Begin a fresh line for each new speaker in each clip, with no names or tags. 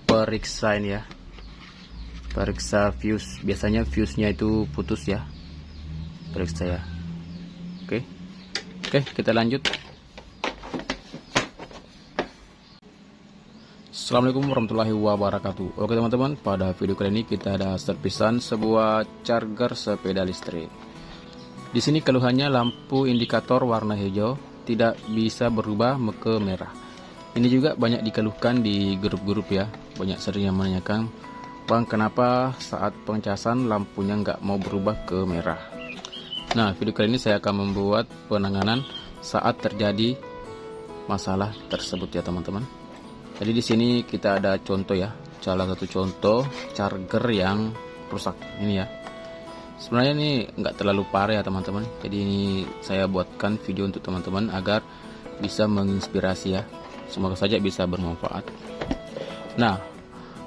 periksa ini ya, periksa fuse. Biasanya fuse-nya itu putus ya, periksa ya. Oke, kita lanjut. Assalamualaikum warahmatullahi wabarakatuh. Oke teman-teman, pada video kali ini kita ada servisan sebuah charger sepeda listrik. Di sini keluhannya lampu indikator warna hijau tidak bisa berubah ke merah. Ini juga banyak dikeluhkan di grup-grup ya. Banyak sering yang menanyakan, Bang, kenapa saat pengecasan lampunya nggak mau berubah ke merah? Nah, video kali ini saya akan membuat penanganan saat terjadi masalah tersebut ya teman-teman. Jadi di sini kita ada contoh ya, salah satu contoh charger yang rusak ini ya. Sebenarnya ini nggak terlalu parah ya teman-teman. Jadi ini saya buatkan video untuk teman-teman agar bisa menginspirasi ya. Semoga saja bisa bermanfaat. Nah,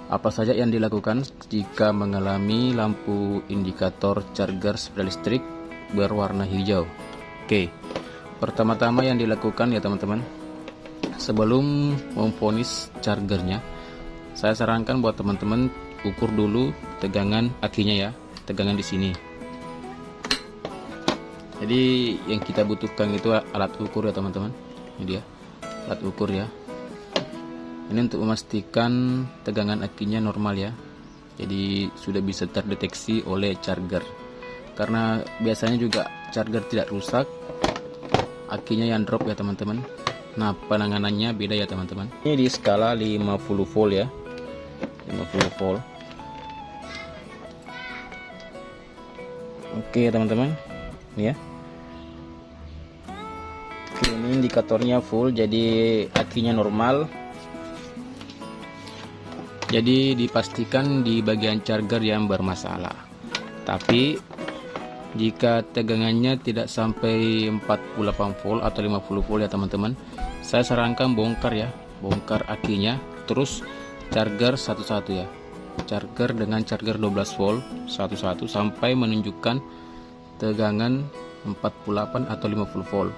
apa saja yang dilakukan jika mengalami lampu indikator charger sepeda listrik berwarna hijau? Oke, pertama-tama yang dilakukan ya teman-teman, sebelum memfonis chargernya, saya sarankan buat teman-teman ukur dulu tegangan akinya ya, tegangan di sini. Jadi yang kita butuhkan itu alat ukur ya teman-teman. Ini dia alat ukur ya. Ini untuk memastikan tegangan akinya normal ya. Jadi sudah bisa terdeteksi oleh charger. Karena biasanya juga charger tidak rusak, akinya yang drop ya teman-teman. Nah, penanganannya beda ya teman-teman. Ini di skala 50 volt ya, 50 volt. Oke teman-teman, ini ya. Oke, ini indikatornya full, jadi akinya normal. Jadi dipastikan di bagian charger yang bermasalah. Tapi jika tegangannya tidak sampai 48 volt atau 50 volt ya teman-teman, saya sarankan bongkar ya, bongkar akinya, terus charger satu-satu ya, charger dengan charger 12 volt satu-satu sampai menunjukkan tegangan 48 atau 50 volt.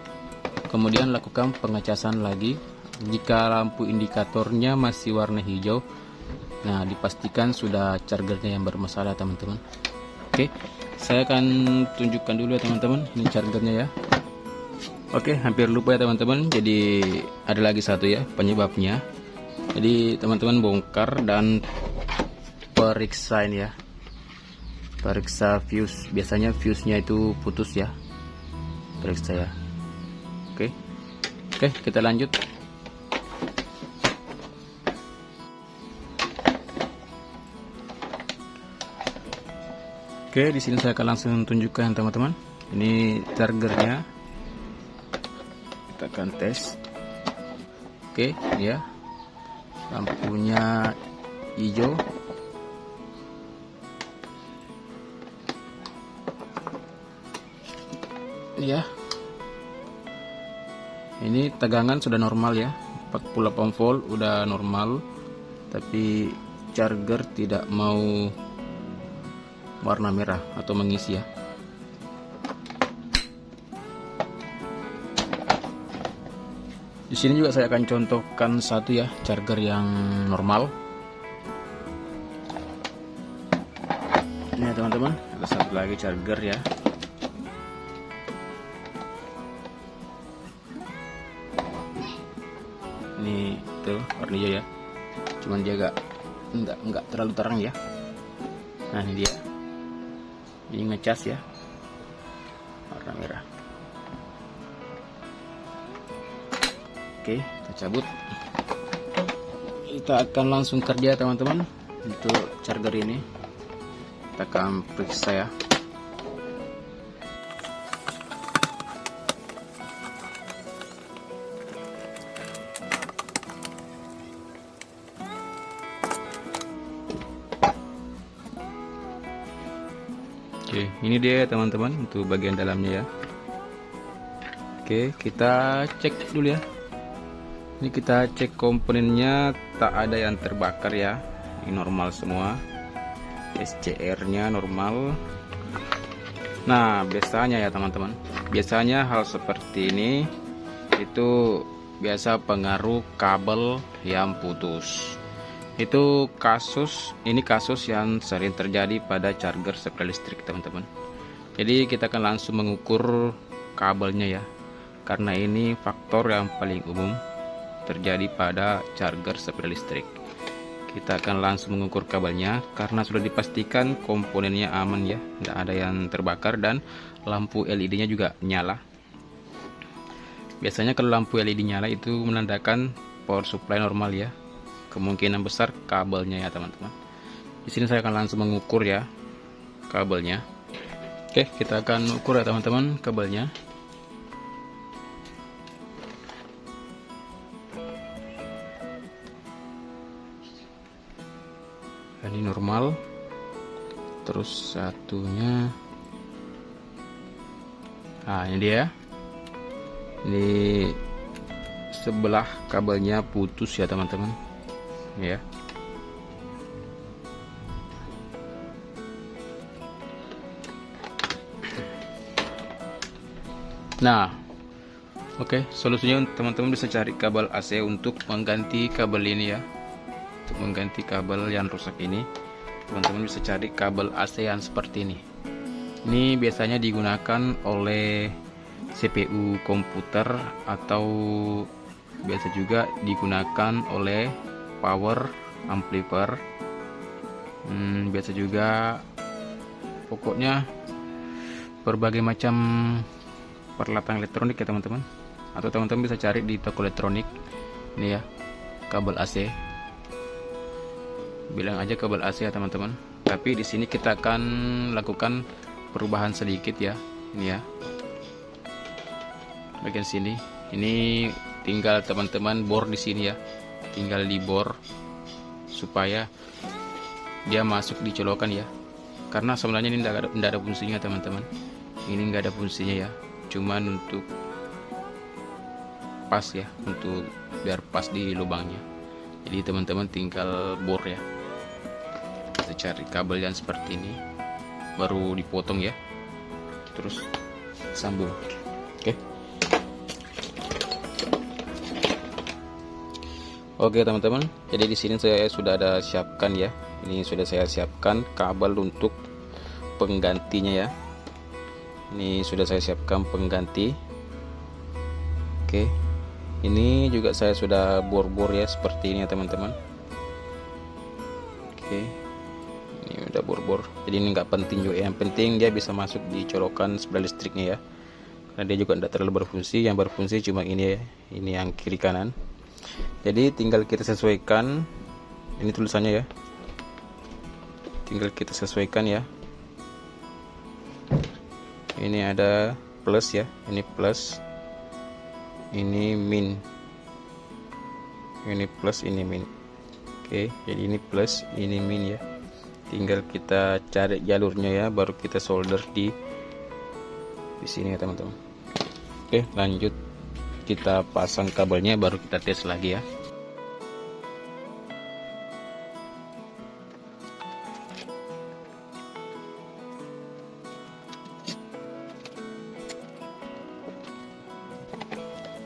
Kemudian lakukan pengecasan lagi. Jika lampu indikatornya masih warna hijau, nah dipastikan sudah chargernya yang bermasalah teman-teman. Oke, saya akan tunjukkan dulu ya teman-teman, ini chargernya ya. Oke, hampir lupa ya teman-teman. Jadi ada lagi satu ya penyebabnya. Jadi teman-teman bongkar dan periksa ini ya, periksa fuse. Biasanya fuse-nya itu putus ya, periksa ya. Oke, kita lanjut. Oke, di sini saya akan langsung tunjukkan teman-teman. Ini chargernya. Kita akan tes. Oke, ya. Lampunya hijau. Ini ya. Ini tegangan sudah normal ya. 48 volt udah normal. Tapi charger tidak mau warna merah atau mengisi ya. Di sini juga saya akan contohkan satu ya charger yang normal. Ini ya teman-teman, ada satu lagi charger ya. Ini tuh warna hijau ya. Cuman dia enggak terlalu terang ya. Nah, ini dia. Ini ngecas ya, warna merah. Oke, kita cabut. Kita akan langsung kerja teman-teman untuk charger ini. Kita akan periksa ya. Oke, ini dia teman-teman untuk bagian dalamnya ya. Oke, kita cek dulu ya. Ini kita cek komponennya, tak ada yang terbakar ya. Ini normal semua. SCR-nya normal. Nah, biasanya ya teman-teman, biasanya hal seperti ini itu biasa pengaruh kabel yang putus. Ini kasus yang sering terjadi pada charger supply listrik, teman-teman. Jadi kita akan langsung mengukur kabelnya ya, karena ini faktor yang paling umum terjadi pada charger supply listrik. Kita akan langsung mengukur kabelnya karena sudah dipastikan komponennya aman ya, tidak ada yang terbakar dan lampu LED-nya juga nyala. Biasanya kalau lampu LED nyala itu menandakan power supply normal ya. Kemungkinan besar kabelnya ya, teman-teman. Di sini saya akan langsung mengukur ya kabelnya. Oke, kita akan ukur ya, teman-teman, kabelnya. Ini normal. Terus satunya, nah ini dia. Ini sebelah kabelnya putus ya, teman-teman. Ya. Nah, oke, solusinya teman-teman bisa cari kabel AC untuk mengganti kabel ini ya. Untuk mengganti kabel yang rusak ini, teman-teman bisa cari kabel AC yang seperti ini. Ini biasanya digunakan oleh CPU komputer atau biasa juga digunakan oleh power amplifier. Biasa juga, pokoknya berbagai macam peralatan elektronik ya, teman-teman. Atau teman-teman bisa cari di toko elektronik. Ini ya, kabel AC. Bilang aja kabel AC ya, teman-teman. Tapi di sini kita akan lakukan perubahan sedikit ya. Ini ya, bagian sini. Ini tinggal teman-teman bor di sini ya. Tinggal di bor supaya dia masuk di colokan ya. Karena sebenarnya ini tidak ada fungsinya, teman-teman. Ini nggak ada fungsinya ya. Cuman untuk pas ya, untuk biar pas di lubangnya. Jadi teman-teman tinggal bor ya. Kita cari kabel yang seperti ini, baru dipotong ya, terus sambung. Oke teman-teman, jadi di sini saya sudah ada siapkan ya. Ini sudah saya siapkan kabel untuk penggantinya ya. Ini sudah saya siapkan pengganti. Oke, ini juga saya sudah bor-bor ya, seperti ini ya, teman-teman. Oke, ini udah bor-bor. Jadi ini nggak penting juga, yang penting dia bisa masuk di colokan supply listriknya ya. Karena dia juga tidak terlalu berfungsi. Yang berfungsi cuma ini ya, ini yang kiri kanan. Jadi tinggal kita sesuaikan, ini tulisannya ya, tinggal kita sesuaikan ya. Ini ada plus ya, ini plus, ini min, ini plus, ini min. Oke, jadi ini plus, ini min ya. Tinggal kita cari jalurnya ya, baru kita solder di sini ya, teman-teman. Oke, lanjut. Kita pasang kabelnya, baru kita tes lagi ya.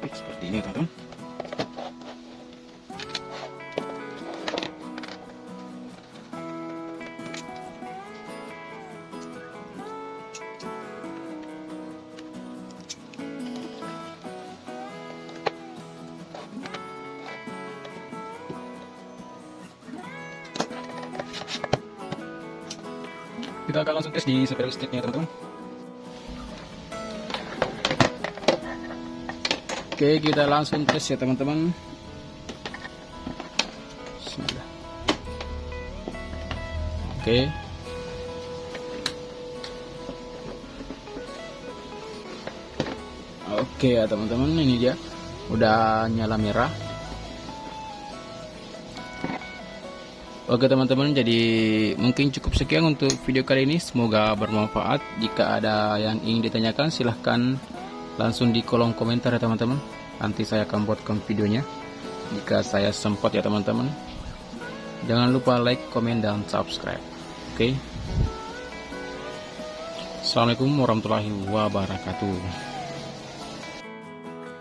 Seperti ini, teman-teman. Kita akan langsung tes di supply listriknya, teman-teman. Oke, kita langsung tes ya, teman-teman. Oke. Oke ya, teman-teman, ini dia udah nyala merah. Oke teman-teman, jadi mungkin cukup sekian untuk video kali ini. Semoga bermanfaat. Jika ada yang ingin ditanyakan, silahkan langsung di kolom komentar ya teman-teman. Nanti saya akan buatkan videonya jika saya sempat ya teman-teman. Jangan lupa like, komen, dan subscribe. Oke. Assalamualaikum warahmatullahi wabarakatuh.